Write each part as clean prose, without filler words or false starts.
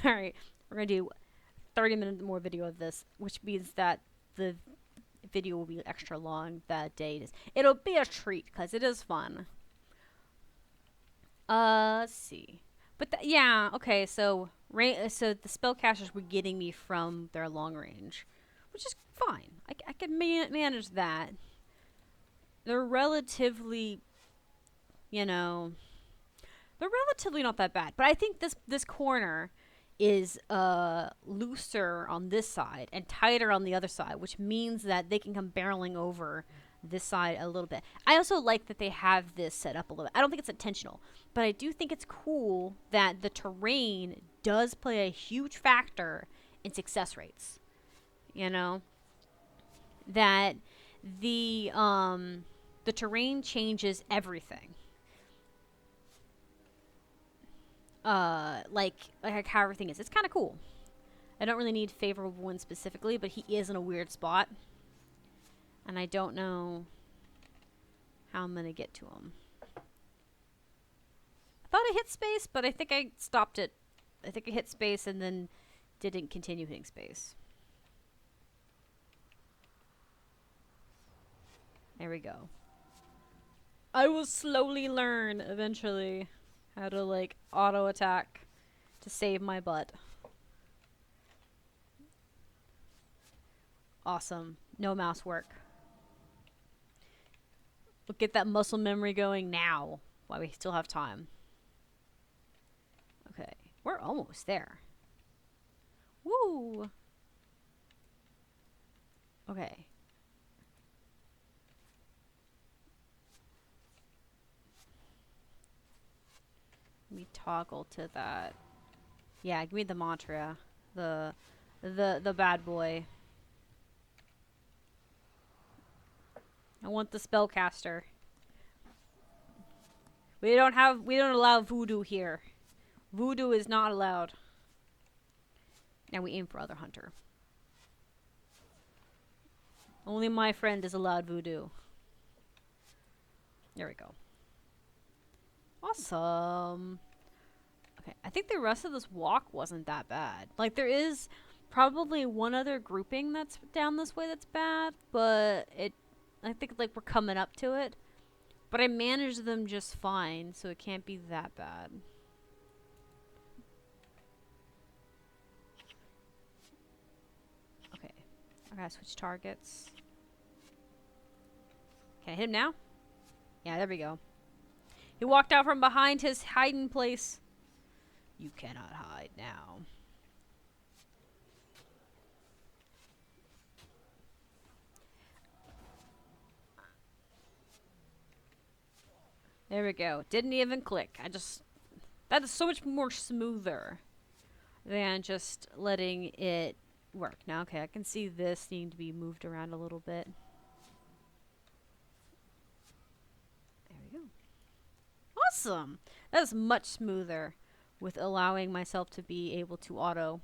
All right, we're gonna do 30 minutes more video of this, which means that the video will be extra long that day. It'll be a treat because it is fun. Let's see. But yeah, okay. So so the spellcasters were getting me from their long range, which is fine. I can manage that. They're relatively, you know, they're relatively not that bad. But I think this corner is looser on this side and tighter on the other side, which means that they can come barreling over this side a little bit. I also like that they have this set up a little bit. I don't think it's intentional, but I do think it's cool that the terrain does play a huge factor in success rates. You know, that the the terrain changes everything. Like how everything is. It's kind of cool. I don't really need favorable one specifically, but he is in a weird spot, and I don't know how I'm gonna get to him. I thought I hit space, but I think I stopped it. I think I hit space and then didn't continue hitting space. There we go. I will slowly learn eventually how to like auto attack to save my butt. Awesome. No mouse work. We'll get that muscle memory going now while we still have time. Okay. We're almost there. Woo! Okay. Let me toggle to that. Yeah, give me the mantra. The bad boy. I want the spellcaster. We don't allow voodoo here. Voodoo is not allowed. Now we aim for other hunter. Only my friend is allowed voodoo. There we go. Awesome. Okay, I think the rest of this walk wasn't that bad. Like, there is probably one other grouping that's down this way that's bad, but I think, like, we're coming up to it. But I managed them just fine, so it can't be that bad. Okay, I gotta switch targets. Can I hit him now? Yeah, there we go. He walked out from behind his hiding place. You cannot hide now. There we go. Didn't even click. That is so much more smoother than just letting it work. Now, okay, I can see this needing to be moved around a little bit. There we go. Awesome. That is much smoother with allowing myself to be able to auto.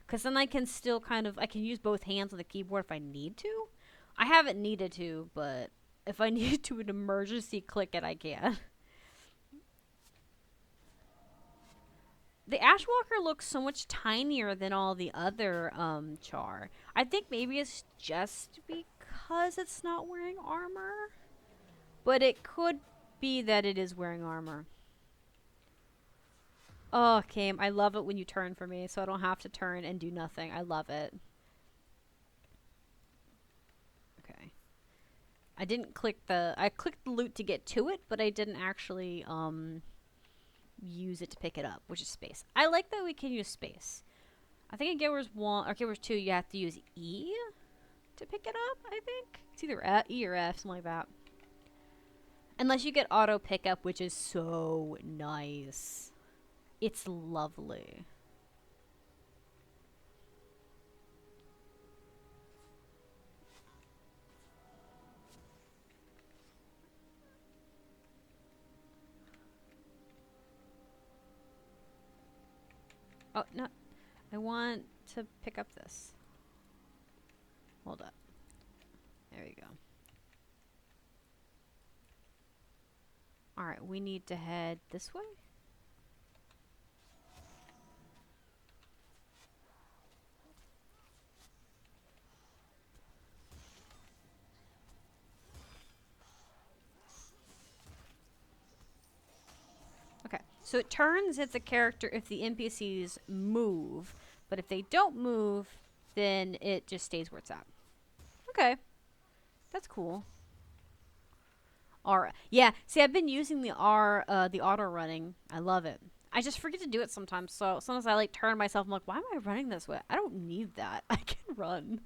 Because then I can still I can use both hands on the keyboard if I need to. I haven't needed to, but if I need to an emergency click it, I can. The Ashwalker looks so much tinier than all the other char. I think maybe it's just because it's not wearing armor. But it could be that it is wearing armor. Oh, Cam, I love it when you turn for me, so I don't have to turn and do nothing. I love it. Okay. I didn't click I clicked the loot to get to it, but I didn't actually, use it to pick it up, which is space. I like that we can use space. I think in Guild Wars 1, or Guild Wars 2, you have to use E to pick it up, I think. It's either E or F, something like that. Unless you get auto pickup, which is so nice. It's lovely. Oh, no. I want to pick up this. Hold up. There we go. Alright, we need to head this way? So it turns if the character, if the NPCs move, but if they don't move, then it just stays where it's at. Okay, that's cool. R, yeah. See, I've been using the auto running. I love it. I just forget to do it sometimes. So sometimes I like turn myself. I'm like, why am I running this way? I don't need that. I can run.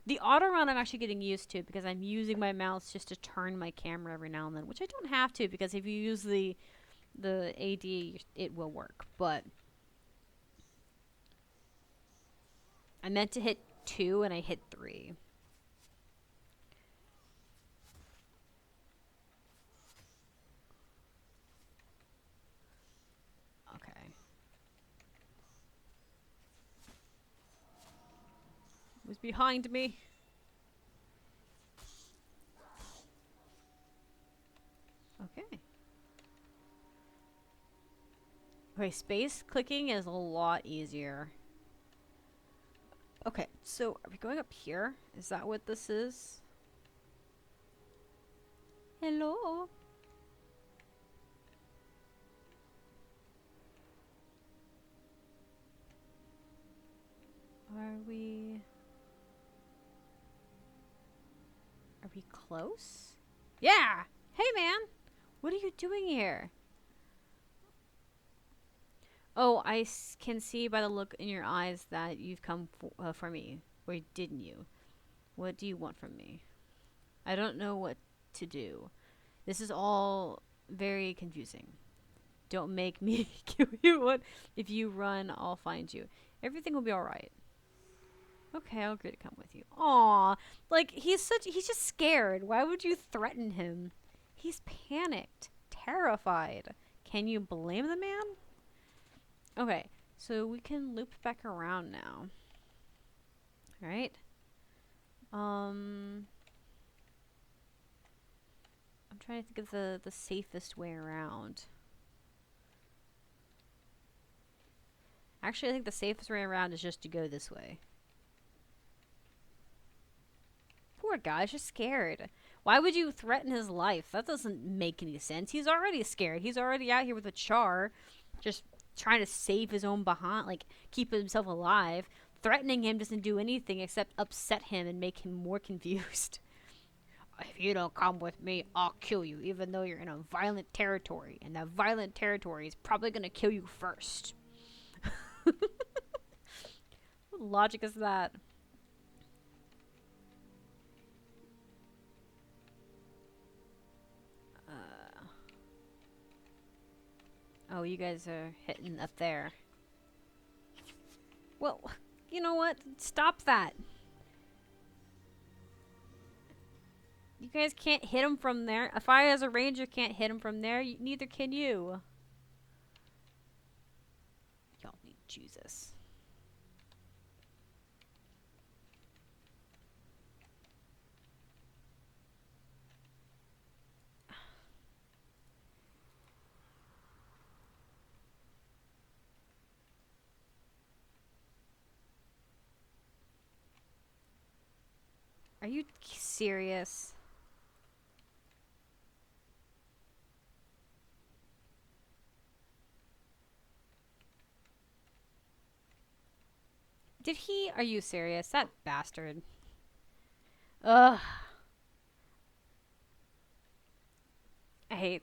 The auto run I'm actually getting used to because I'm using my mouse just to turn my camera every now and then, which I don't have to because if you use the AD, it will work. But I meant to hit 2 and I hit 3. Okay. It was behind me. Okay. Okay, space clicking is a lot easier. Okay, so are we going up here? Is that what this is? Hello? Are we... Are we close? Yeah! Hey, man! What are you doing here? Oh, I can see by the look in your eyes that you've come for me. Or didn't you? What do you want from me? I don't know what to do. This is all very confusing. Don't make me kill you. What? If you run, I'll find you. Everything will be alright. Okay, I'll agree to come with you. Aw, like he's just scared. Why would you threaten him? He's panicked, terrified. Can you blame the man? Okay, so we can loop back around now. All right. I'm trying to think of the safest way around. Actually, I think the safest way around is just to go this way. Poor guy's just scared. Why would you threaten his life? That doesn't make any sense. He's already scared. He's already out here with a char, just trying to save his own behind, like keep himself alive. Threatening him doesn't do anything except upset him and make him more confused. If you don't come with me, I'll kill you, even though you're in a violent territory, and that violent territory is probably gonna kill you first. What logic is that? Oh, you guys are hitting up there. Well, you know what? Stop that. You guys can't hit him from there. If I, as a ranger, can't hit him from there, neither can you. Y'all need Jesus. Are you serious? Did he? Are you serious? That bastard. Ugh. I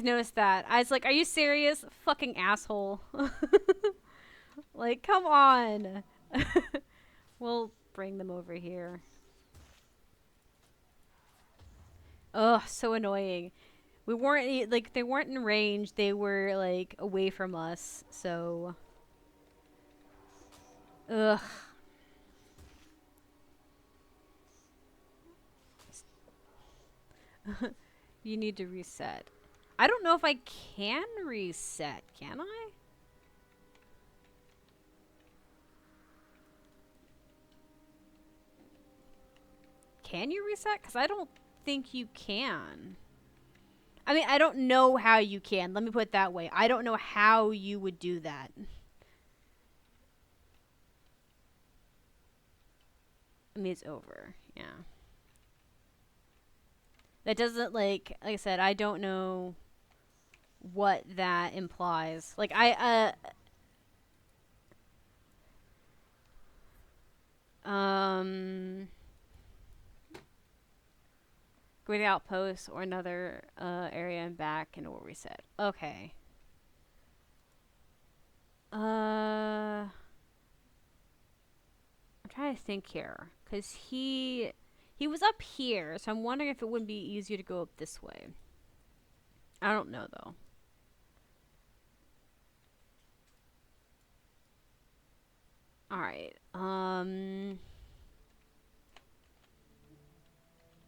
noticed that. I was like, are you serious? Fucking asshole. Like, come on. We'll bring them over here. Ugh, so annoying. We weren't, like, they weren't in range. They were, like, away from us. So. Ugh. You need to reset. I don't know if I can reset. Can I? Can you reset? Because I don't think you can. I mean, I don't know how you can. Let me put it that way. I don't know how you would do that. I mean, it's over. Yeah. That doesn't, like I said, I don't know what that implies. Like go to the outpost or another area and back and we'll reset. Okay. I'm trying to think here, cause he was up here, so I'm wondering if it wouldn't be easier to go up this way. I don't know though. All right.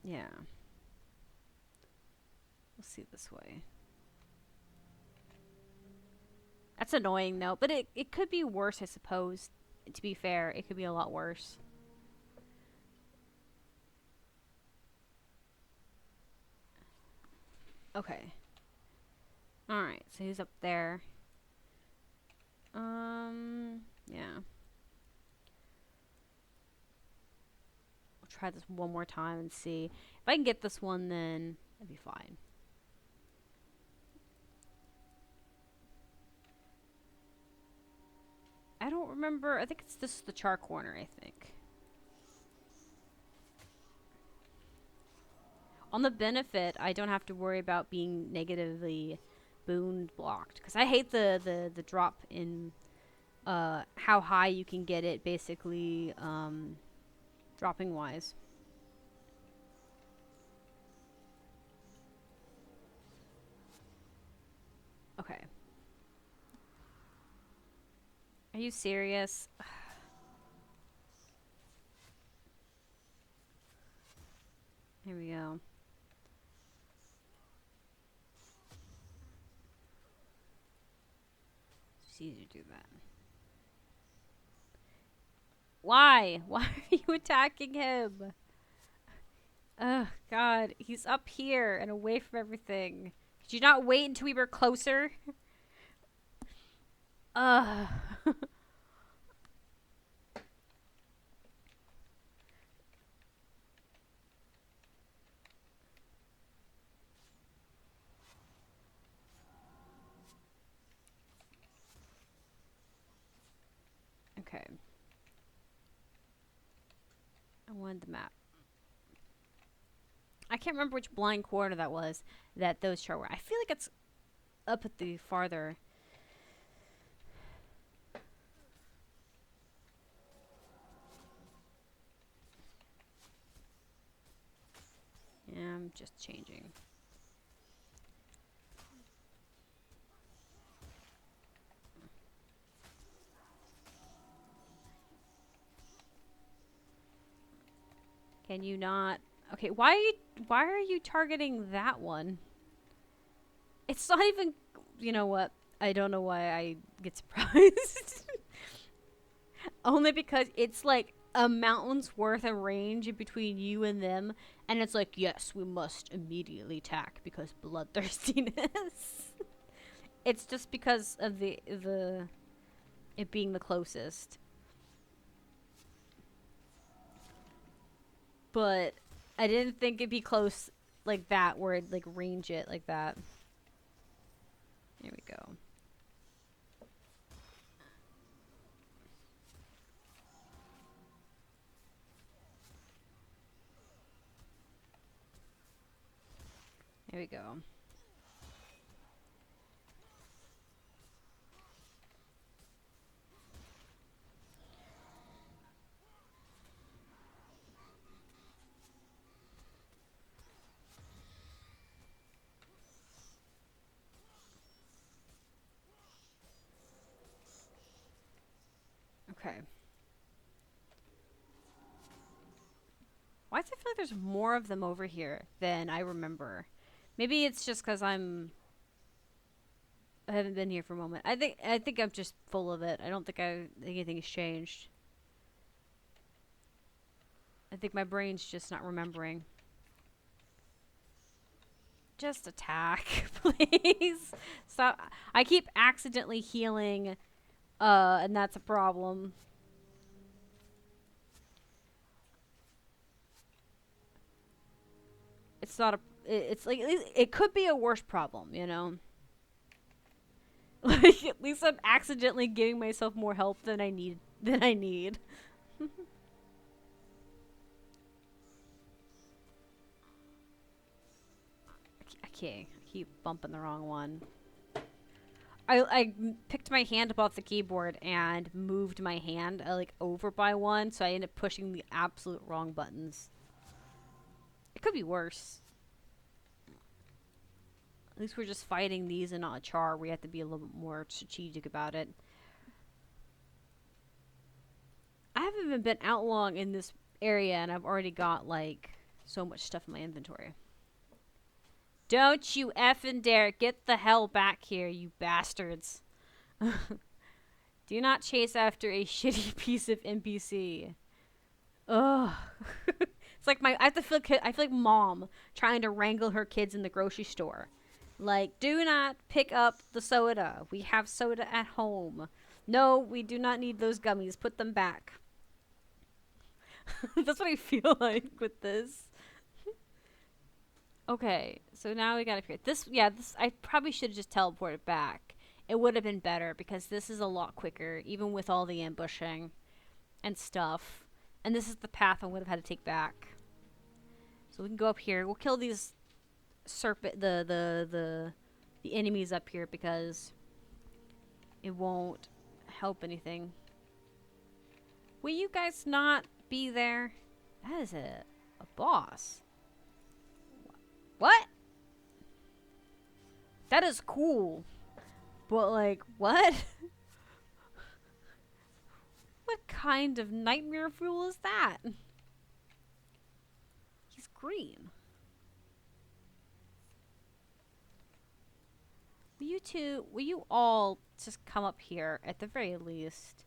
Yeah. We'll see this way. That's annoying though, but it could be worse, I suppose. To be fair, it could be a lot worse. Okay. All right. So he's up there. Yeah. We'll try this one more time and see if I can get this one. Then that'd be fine. I don't remember. I think it's this the char corner. I think. On the benefit, I don't have to worry about being negatively boon blocked because I hate the drop in how high you can get it basically dropping wise. Okay. Are you serious? Here we go. It's easy to do that. Why? Why are you attacking him? Oh God, he's up here and away from everything. Could you not wait until we were closer? Ugh. Okay. I wanted the map. I can't remember which blind corner that was that those chart were. I feel like it's up at the farther. Yeah, I'm just changing. Can you not? Okay, why are you targeting that one? It's not even, you know what? I don't know why I get surprised. Only because it's like a mountain's worth of range between you and them, and it's like, yes, we must immediately attack because bloodthirstiness. It's just because of the it being the closest. But I didn't think it'd be close like that, where it'd like range it like that. Here we go. Here we go. Okay. Why does it feel like there's more of them over here than I remember? Maybe it's just because I haven't been here for a moment. I think I'm just full of it. I don't think anything has changed. I think my brain's just not remembering. Just attack, please. Stop. I keep accidentally healing, and that's a problem. It's not a. It's like it could be a worse problem, you know. Like, at least I'm accidentally giving myself more help than I need. Okay, I keep bumping the wrong one. I picked my hand up off the keyboard and moved my hand like over by one, so I ended up pushing the absolute wrong buttons. It could be worse. At least we're just fighting these and not a char. We have to be a little bit more strategic about it. I haven't even been out long in this area, and I've already got like so much stuff in my inventory. Don't you effing dare get the hell back here, you bastards. Do not chase after a shitty piece of NPC. Ugh. It's like I feel like mom trying to wrangle her kids in the grocery store. Like, do not pick up the soda. We have soda at home. No, we do not need those gummies. Put them back. That's what I feel like with this. Okay, so now we gotta figure this. Yeah, this I probably should have just teleported back. It would have been better because this is a lot quicker, even with all the ambushing and stuff. And this is the path I would have had to take back. So we can go up here. We'll kill these the enemies up here because it won't help anything. Will you guys not be there? That is a boss. What? That is cool. But like, what? What kind of nightmare fuel is that? He's green. Will you all just come up here at the very least?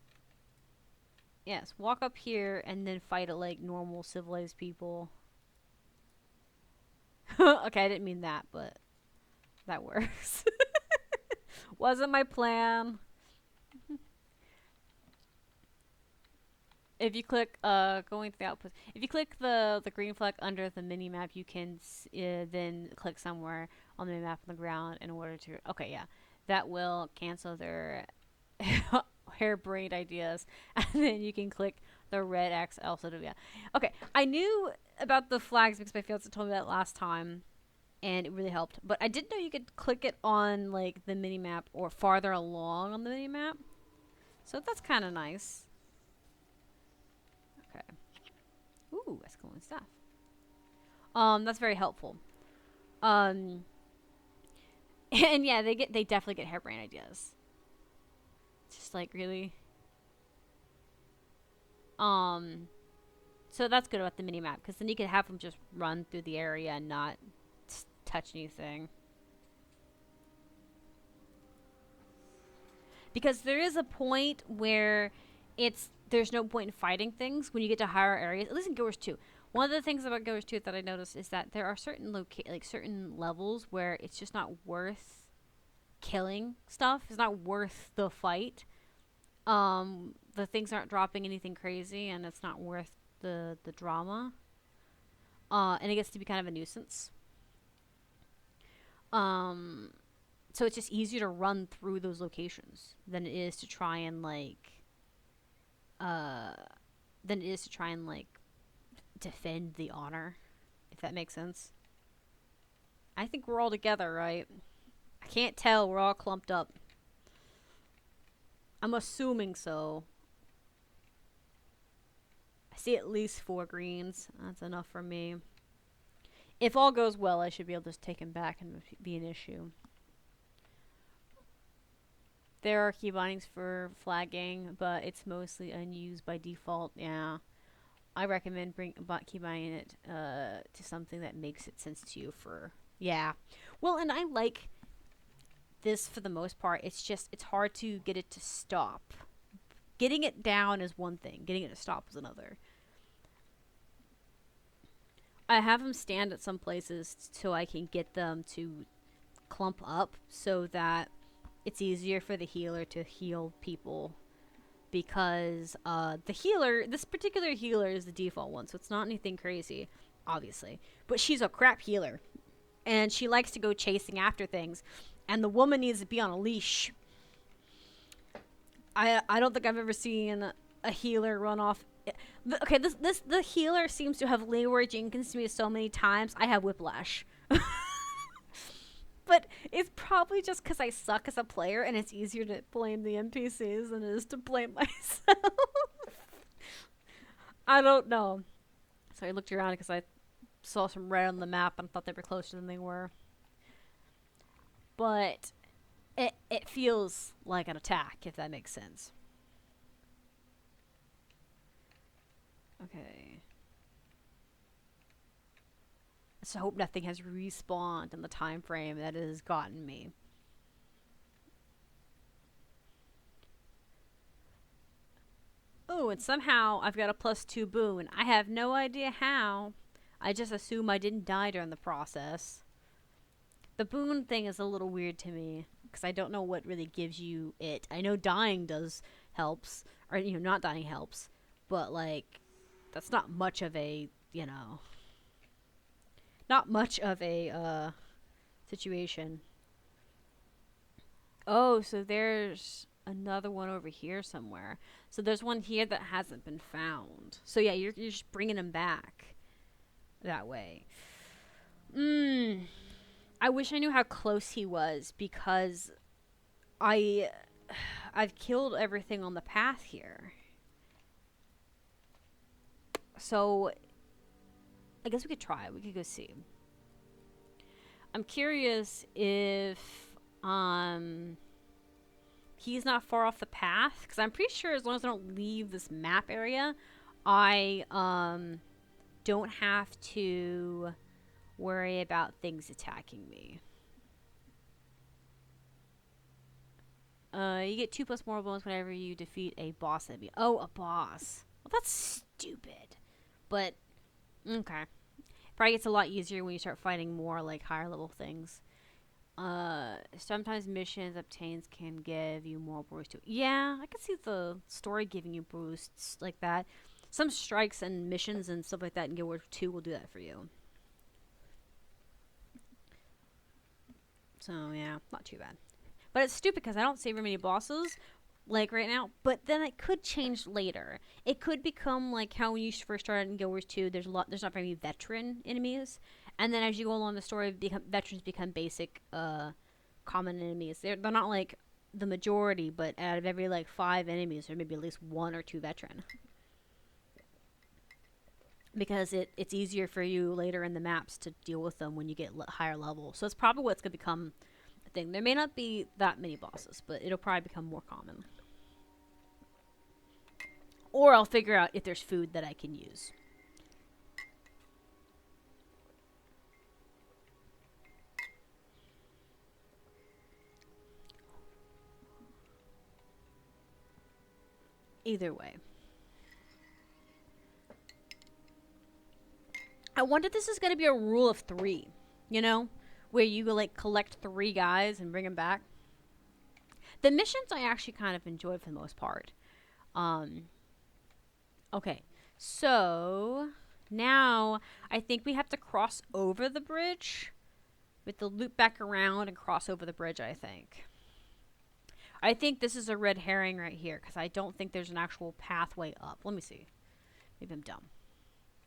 Yes, walk up here and then fight it like normal civilized people. Okay, I didn't mean that, but that works. Wasn't my plan. If you click going to the output, if you click the green flag under the mini map, you can then click somewhere on the map on the ground in order to. Okay, yeah, that will cancel their harebrained ideas, and then you can click the red X also to yeah. Okay, I knew about the flags because my fiance told me that last time, and it really helped. But I didn't know you could click it on like the mini map or farther along on the mini map, so that's kind of nice. Okay. Ooh, that's cool stuff. That's very helpful. And yeah, they definitely get harebrained ideas. Just like really. So that's good about the mini map because then you can have them just run through the area and not touch anything. Because there is a point where there's no point in fighting things when you get to higher areas. At least in Guild Wars 2. One of the things about Guild Wars 2 that I noticed is that there are certain certain levels where it's just not worth killing stuff. It's not worth the fight. The things aren't dropping anything crazy, and it's not worth the drama. And it gets to be kind of a nuisance. So it's just easier to run through those locations than it is to try and defend the honor, if that makes sense. I think we're all together, right? I can't tell. We're all clumped up. I'm assuming so. I see at least 4 greens. That's enough for me. If all goes well, I should be able to just take him back and be an issue. There are key bindings for flagging, but it's mostly unused by default. Yeah. I recommend key binding it to something that makes it sense to you for... Yeah. Well, and I like this for the most part. It's hard to get it to stop. Getting it down is one thing. Getting it to stop is another. I have them stand at some places so I can get them to clump up so that it's easier for the healer to heal people. Because this particular healer is the default one, so it's not anything crazy, obviously. But she's a crap healer. And she likes to go chasing after things. And the woman needs to be on a leash. I don't think I've ever seen a healer run off. Okay, the healer seems to have Leroy Jenkins to me so many times. I have whiplash. But it's probably just because I suck as a player, and it's easier to blame the NPCs than it is to blame myself. I don't know. So I looked around because I saw some red on the map and thought they were closer than they were. But it feels like an attack, if that makes sense. Okay. So I hope nothing has respawned in the time frame that it has gotten me. Oh, and somehow I've got a +2 boon. I have no idea how. I just assume I didn't die during the process. The boon thing is a little weird to me because I don't know what really gives you it. I know dying does helps, or not dying helps, but like that's not much of a not much of a situation. Oh, so there's another one over here somewhere. So there's one here that hasn't been found. So yeah, you're just bringing them back that way. I wish I knew how close he was because I I've killed everything on the path here. So I guess we could try. We could go see. I'm curious if he's not far off the path because I'm pretty sure as long as I don't leave this map area, I don't have to worry about things attacking me. You get 2 plus moral bonus whenever you defeat a boss enemy. Oh, a boss. Well, that's stupid. But okay, probably gets a lot easier when you start fighting more like higher level things. Sometimes missions obtains can give you more boosts too. Yeah, I can see the story giving you boosts like that. Some strikes and missions and stuff like that in Guild Wars 2 will do that for you. So yeah, not too bad. But it's stupid because I don't see very many bosses like right now. But then it could change later. It could become like how when you first started in Guild Wars 2. There's not very many veteran enemies, and then as you go along the story, veterans become basic, common enemies. They're not like the majority, but out of every like 5 enemies, there may be at least 1 or 2 veteran. Because it's easier for you later in the maps to deal with them when you get higher level. So it's probably what's going to become a thing. There may not be that many bosses, but it'll probably become more common. Or I'll figure out if there's food that I can use. Either way. I wonder if this is going to be a rule of 3, where you like collect 3 guys and bring them back. The missions I actually kind of enjoyed for the most part. Okay, so now I think we have to cross over the bridge. We have to loop back around and cross over the bridge, I think. I think this is a red herring right here because I don't think there's an actual pathway up. Let me see. Maybe I'm dumb.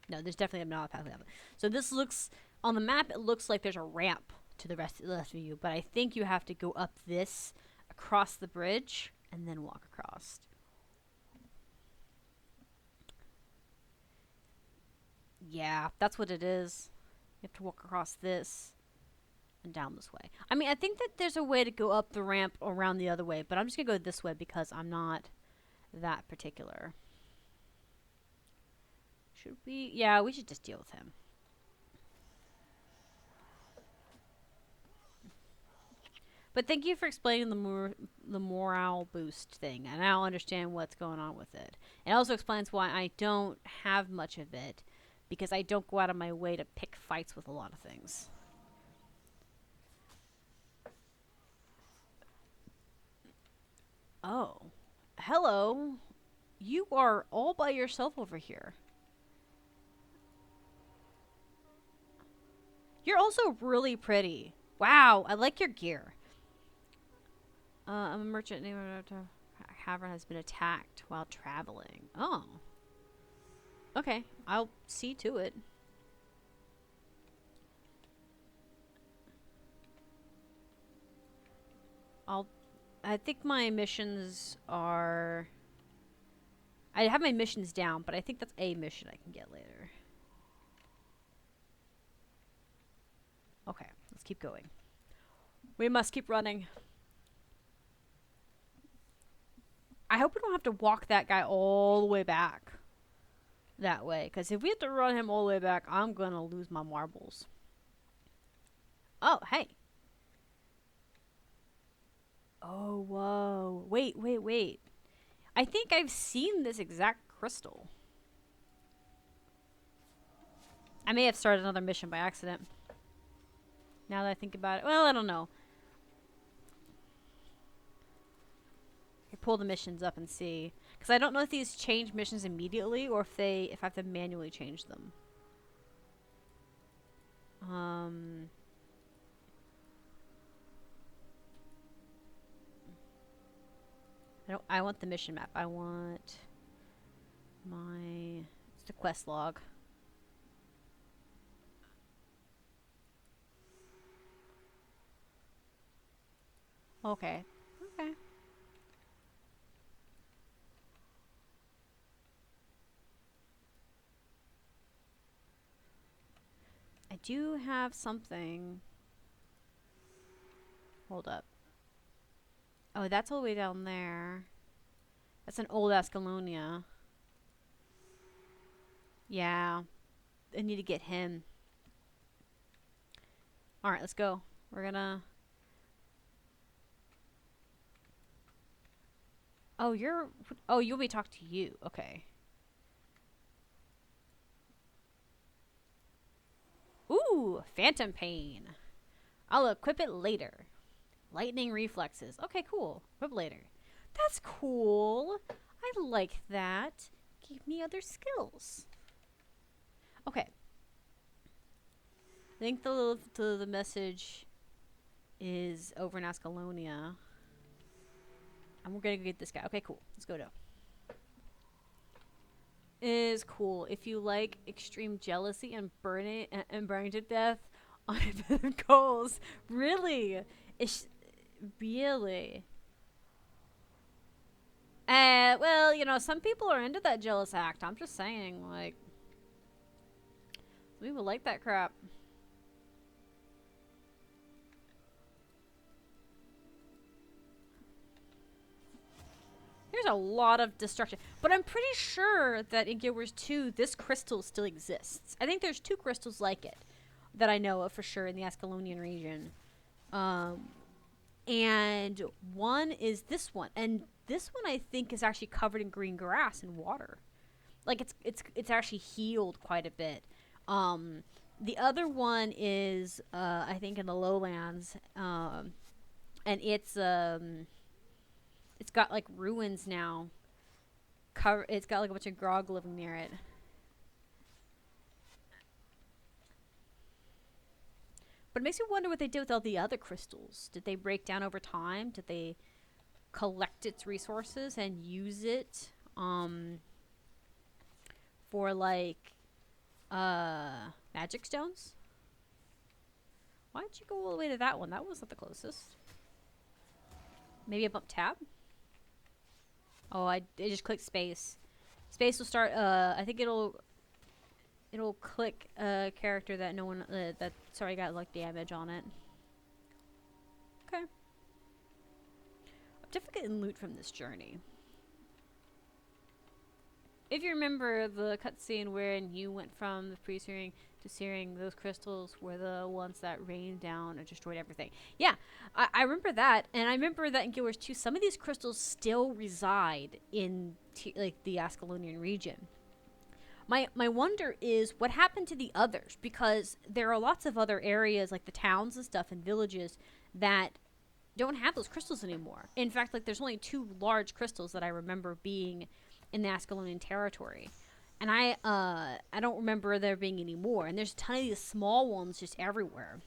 No, there's definitely not a pathway up. So this looks, on the map, it looks like there's a ramp to the rest of you. But I think you have to go up this, across the bridge, and then walk across. Yeah, that's what it is. You have to walk across this and down this way. I mean, I think that there's a way to go up the ramp around the other way, but I'm just going to go this way because I'm not that particular. Should we? Yeah, we should just deal with him. But thank you for explaining the morale boost thing. I now understand what's going on with it. It also explains why I don't have much of it, because I don't go out of my way to pick fights with a lot of things. Oh. Hello. You are all by yourself over here. You're also really pretty. Wow, I like your gear. I'm a merchant named Cavern has been attacked while traveling. Oh. Okay, I'll see to it. I think my missions are... I have my missions down, but I think that's a mission I can get later. Okay, let's keep going. We must keep running. I hope we don't have to walk that guy all the way back that way, because if we have to run him all the way back, I'm gonna lose my marbles. Oh, hey. Oh, whoa. Wait. I think I've seen this exact crystal. I may have started another mission by accident. Now that I think about it. Well, I don't know. I pull the missions up and see. Because I don't know if these change missions immediately or if I have to manually change them. I want the mission map. I want it's the quest log. Okay. I do have something. Hold up. Oh, that's all the way down there. That's an old Ascalonia. Yeah. I need to get him. Alright, let's go. We're gonna... Oh, you want me to talk to you. Okay. Ooh, Phantom Pain. I'll equip it later. Lightning reflexes. Okay, cool. Equip later. That's cool. I like that. Give me other skills. Okay. I think the message is over in Ascalonia. And we're gonna get this guy. Okay, cool. Let's go to. Is cool. If you like extreme jealousy and burning to death on goals. Really? Really? Well, you know, some people are into that jealous act. I'm just saying, like, some people like that crap. There's a lot of destruction. But I'm pretty sure that in Guild Wars 2, this crystal still exists. I think there's 2 crystals like it that I know of for sure in the Ascalonian region. And one is this one. And this one, I think, is actually covered in green grass and water. Like, it's actually healed quite a bit. The other one is, I think, in the lowlands. And it's got like ruins now. It's got like a bunch of grog living near it. But it makes me wonder what they did with all the other crystals. Did they break down over time? Did they collect its resources and use it for like magic stones? Why did you go all the way to that one? That wasn't the closest. Maybe a bump tab? Oh, I just clicked space. Space will start. I think it'll click a character that no one that's already got like damage on it. Okay. I'm definitely getting loot from this journey. If you remember the cutscene wherein you went from the pre-searing to searing, those crystals were the ones that rained down and destroyed everything. Yeah, I remember that, and I remember that in Guild Wars 2, some of these crystals still reside in like the Ascalonian region. My wonder is what happened to the others, because there are lots of other areas like the towns and stuff and villages that don't have those crystals anymore. In fact, like there's only 2 large crystals that I remember being in the Ascalonian territory. And I don't remember there being any more. And there's a ton of these small ones just everywhere.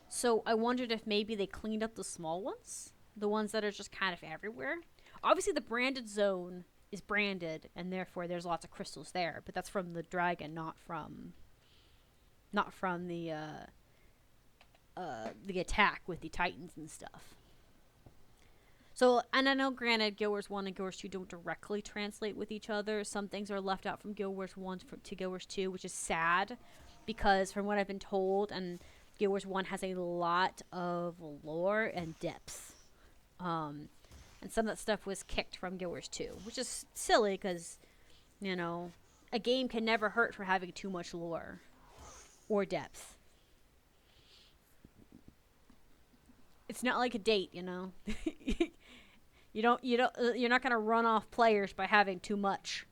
So I wondered if maybe they cleaned up the small ones. The ones that are just kind of everywhere. Obviously, the branded zone is branded, and therefore there's lots of crystals there. But that's from the dragon, not from the attack with the titans and stuff. So, and I know, granted, Guild Wars 1 and Guild Wars 2 don't directly translate with each other. Some things are left out from Guild Wars 1 to Guild Wars 2, which is sad, because from what I've been told, and Guild Wars 1 has a lot of lore and depth. And some of that stuff was kicked from Guild Wars 2, which is silly, because, you know, a game can never hurt for having too much lore or depth. It's not like a date, you know. You're not gonna run off players by having too much,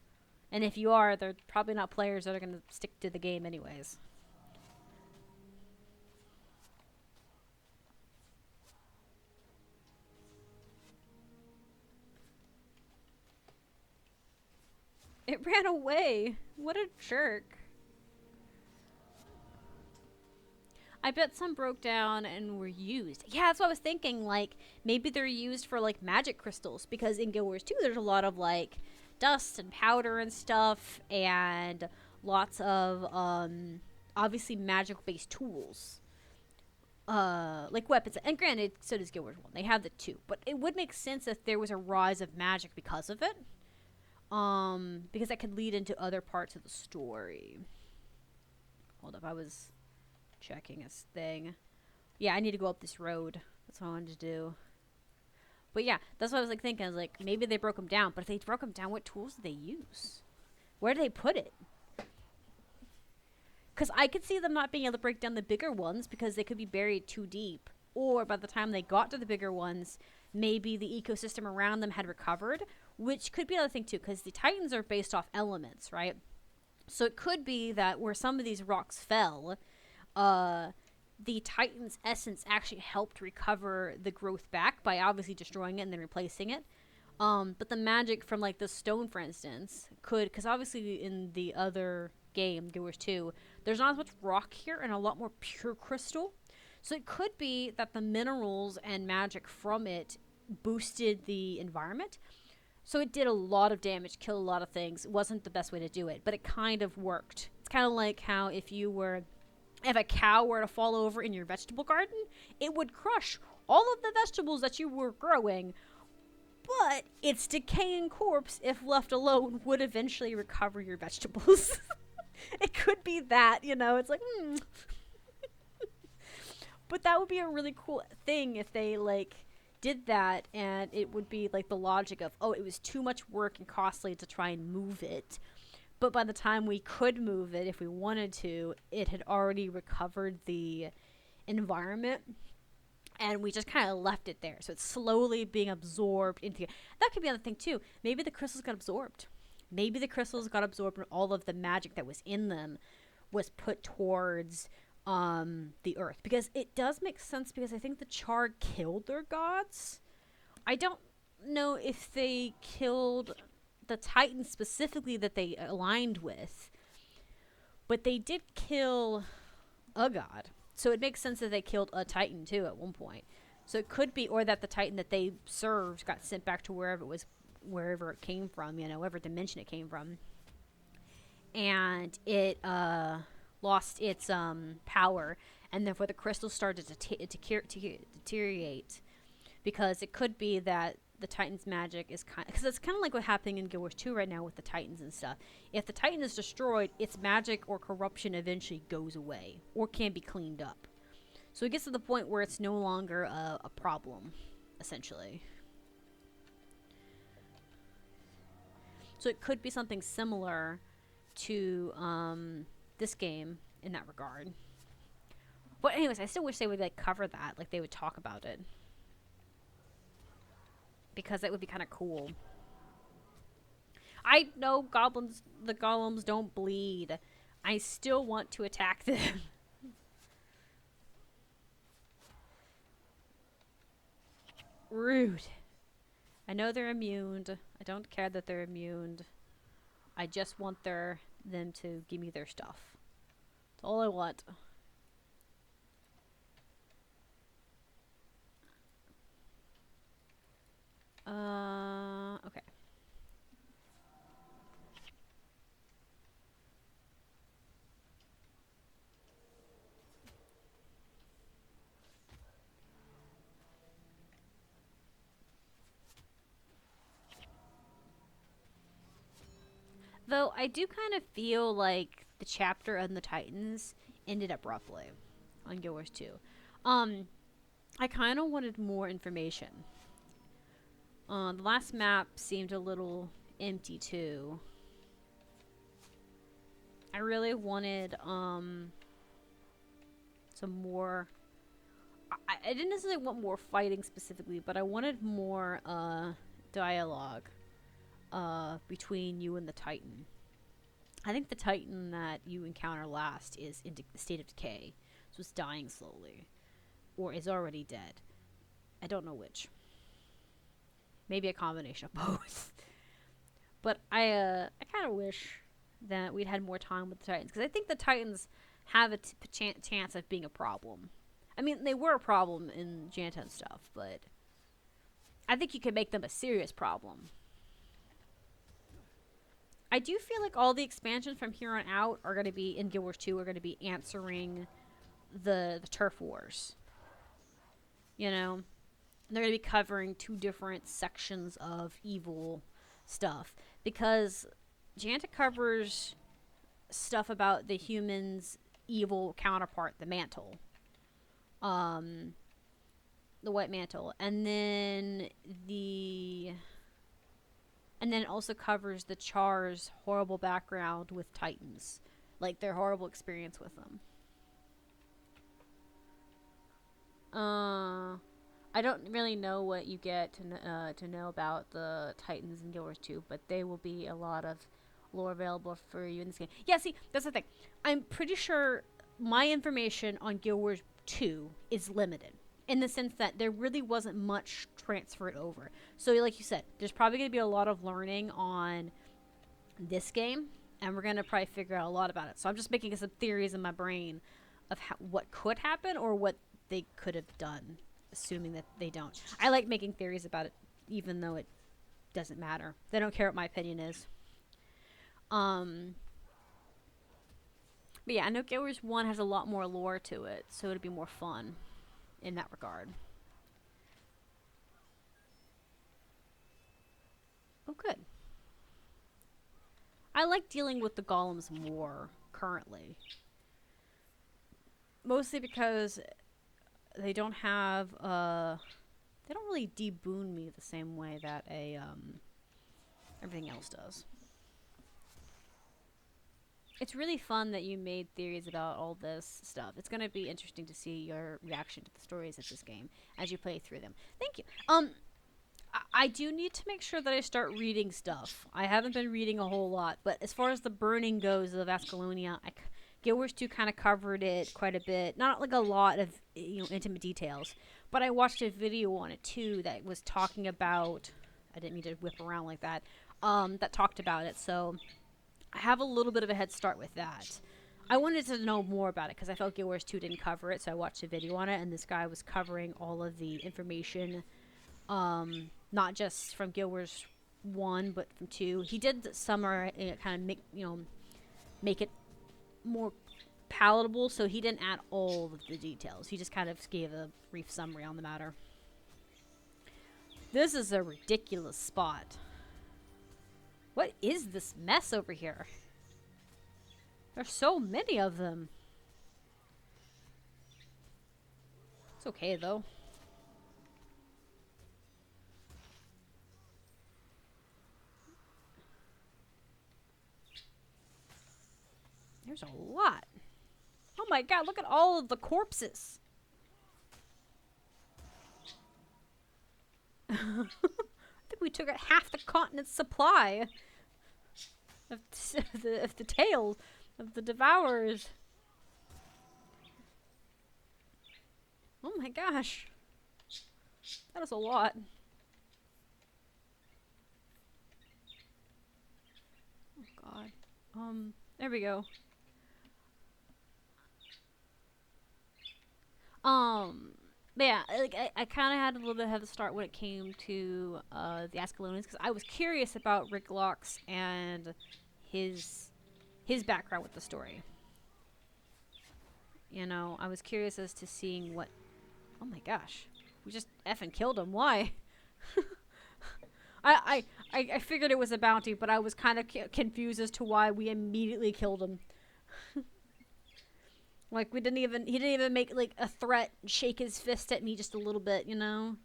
and if you are, they're probably not players that are gonna stick to the game anyways. It ran away. What a jerk. I bet some broke down and were used. Yeah, that's what I was thinking. Like, maybe they're used for, like, magic crystals. Because in Guild Wars 2, there's a lot of, like, dust and powder and stuff. And lots of, obviously magic-based tools. Like weapons. And granted, so does Guild Wars 1. They have the two. But it would make sense if there was a rise of magic because of it. Because that could lead into other parts of the story. Hold up, I was checking this thing. Yeah, I need to go up this road. That's what I wanted to do. But yeah, that's what I was like thinking. I was like, maybe they broke them down. But if they broke them down, what tools did they use? Where did they put it? Because I could see them not being able to break down the bigger ones because they could be buried too deep. Or by the time they got to the bigger ones, maybe the ecosystem around them had recovered. Which could be another thing too, because the Titans are based off elements, right? So it could be that where some of these rocks fell, the Titan's essence actually helped recover the growth back by obviously destroying it and then replacing it. But the magic from, like, the stone, for instance, could, because obviously in the other game, Guild Wars 2, there's not as much rock here and a lot more pure crystal. So it could be that the minerals and magic from it boosted the environment. So it did a lot of damage, killed a lot of things. It wasn't the best way to do it, but it kind of worked. It's kind of like how if a cow were to fall over in your vegetable garden, it would crush all of the vegetables that you were growing, but its decaying corpse, if left alone, would eventually recover your vegetables. It could be that, you know, it's like, But that would be a really cool thing if they, like, did that, and it would be like the logic of, oh, it was too much work and costly to try and move it, but by the time we could move it if we wanted to, it had already recovered the environment, and we just kind of left it there, so it's slowly being absorbed into that. Could be another thing too. Maybe the crystals got absorbed. Maybe the crystals got absorbed and all of the magic that was in them was put towards the earth, because it does make sense, because I think the Char killed their gods. I don't know if they killed the Titans specifically that they aligned with, but they did kill a god, so it makes sense that they killed a Titan too at one point. So it could be, or that the Titan that they served got sent back to wherever it came from, you know, whatever dimension it came from, and it lost its power, and therefore the crystals started to deteriorate, because it could be that the Titan's magic is because it's kind of like what's happening in Guild Wars 2 right now with the Titans and stuff. If the Titan is destroyed, its magic or corruption eventually goes away or can be cleaned up. So it gets to the point where it's no longer a problem, essentially. So it could be something similar to this game in that regard. But anyways, I still wish they would, like, cover that, like they would talk about it, because that would be kind of cool. I know the golems don't bleed. I still want to attack them. Rude. I know they're immune. I don't care that they're immune. I just want them to give me their stuff. That's all I want. Though I do kind of feel like the chapter on the Titans ended abruptly on Guild Wars 2. Um, I kind of wanted more information. The last map seemed a little empty too. I really wanted some more. I didn't necessarily want more fighting specifically, but I wanted more dialogue between you and the Titan. I think the Titan that you encounter last is in a state of decay, so it's dying slowly, or is already dead. I don't know which. Maybe a combination of both. But I kind of wish that we'd had more time with the Titans, because I think the Titans have a chance of being a problem. I mean, they were a problem in Janta and stuff, but I think you could make them a serious problem. I do feel like all the expansions from here on out are going to be, in Guild Wars 2, are going to be answering the turf wars. You know? They're going to be covering two different sections of evil stuff. Because Janta covers stuff about the humans' evil counterpart, the Mantle. The White Mantle. And then it also covers the Char's horrible background with Titans. Like, their horrible experience with them. I don't really know what you get to know about the Titans in Guild Wars 2, but they will be a lot of lore available for you in this game. Yeah, see, that's the thing. I'm pretty sure my information on Guild Wars 2 is limited, in the sense that there really wasn't much transferred over. So, like you said, there's probably going to be a lot of learning on this game, and we're going to probably figure out a lot about it. So I'm just making some theories in my brain of what could happen or what they could have done, assuming that they don't. I like making theories about it, even though it doesn't matter. They don't care what my opinion is. But yeah, I know Guild Wars 1 has a lot more lore to it, so it'd be more fun in that regard. Oh, good. I like dealing with the golems more currently. Mostly because they don't have, they don't really deboon me the same way that everything else does. It's really fun that you made theories about all this stuff. It's going to be interesting to see your reaction to the stories of this game as you play through them. Thank you. I do need to make sure that I start reading stuff. I haven't been reading a whole lot, but as far as the burning goes of Ascalonia, Guild Wars 2 kind of covered it quite a bit. Not like a lot of intimate details, but I watched a video on it too that was talking about. I didn't mean to whip around like that. That talked about it, so I have a little bit of a head start with that. I wanted to know more about it because I felt Guild Wars 2 didn't cover it, so I watched a video on it, and this guy was covering all of the information. Not just from Guild Wars 1, but from 2. He did summarize, kind of make it more palatable, so he didn't add all of the details. He just kind of gave a brief summary on the matter. This is a ridiculous spot. What is this mess over here? There's so many of them. It's okay, though. There's a lot. Oh my god, look at all of the corpses. I think we took out half the continent's supply of the tails of the devourers. Oh my gosh. That is a lot. Oh god. There we go. But yeah, like I kind of had a little bit of a start when it came to the Ascalonians, because I was curious about Rick Locks and his background with the story. I was curious as to seeing what. Oh my gosh, we just effing killed him. Why? I figured it was a bounty, but I was kind of confused as to why we immediately killed him. Like, he didn't even make, like, a threat, shake his fist at me just a little bit, you know?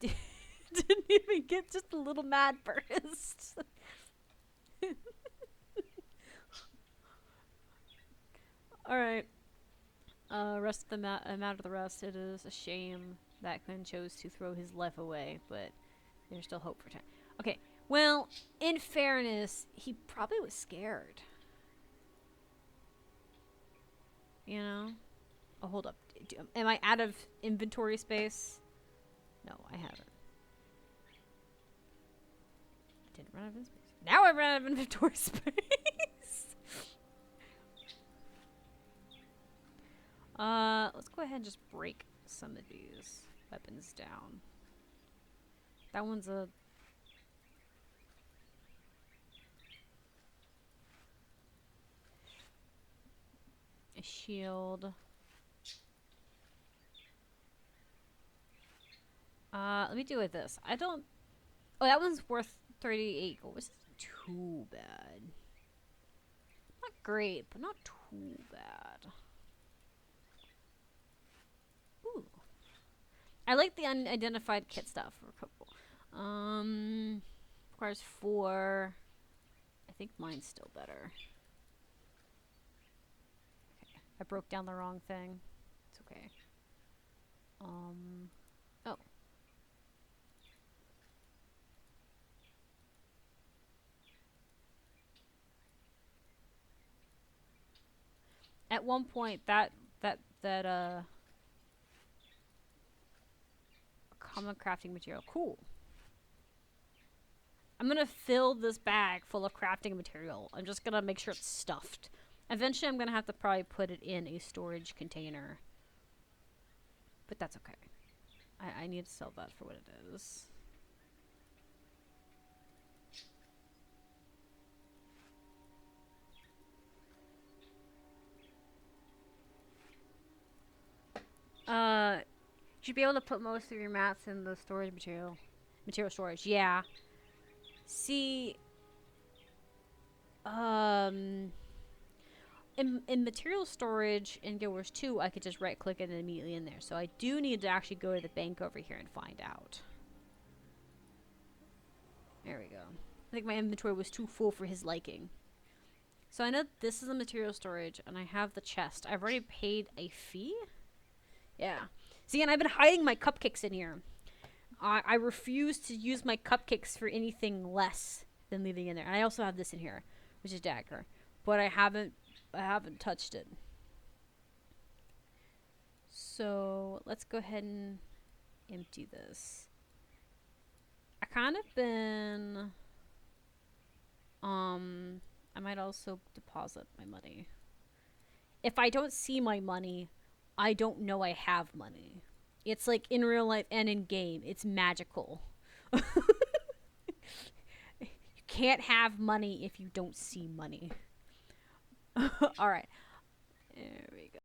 Didn't even get just a little mad first. Alright. Rest of the matter of the rest, it is a shame that Quinn chose to throw his life away, but there's still hope for time. Okay, well, in fairness, he probably was scared. You know? Oh, hold up. Am I out of inventory space? No, I haven't. I didn't run out of space. Now I've run out of inventory space. Let's go ahead and just break some of these weapons down. That one's a shield. Let me do with this. I don't. Oh, that one's worth 38 gold. This isn't too bad. Not great, but not too bad. Ooh. I like the unidentified kit stuff. Requires 4. I think mine's still better. Okay. I broke down the wrong thing. It's okay. Oh. At one point, that common crafting material. Cool. I'm gonna fill this bag full of crafting material. I'm just gonna make sure it's stuffed. Eventually, I'm gonna have to probably put it in a storage container. But that's okay. I need to sell that for what it is. You should be able to put most of your mats in the storage material storage. Yeah. See, in material storage in Guild Wars 2, I could just right click it and immediately in there. So I do need to actually go to the bank over here and find out. There we go. I think my inventory was too full for his liking. So I know this is a material storage, and I have the chest. I've already paid a fee? Yeah. See, and I've been hiding my cupcakes in here. I refuse to use my cupcakes for anything less than leaving in there. And I also have this in here, which is dagger. But I haven't touched it. So let's go ahead and empty this. I kind of been I might also deposit my money. If I don't see my money, I don't know I have money. It's like in real life and in game. It's magical. You can't have money if you don't see money. Alright.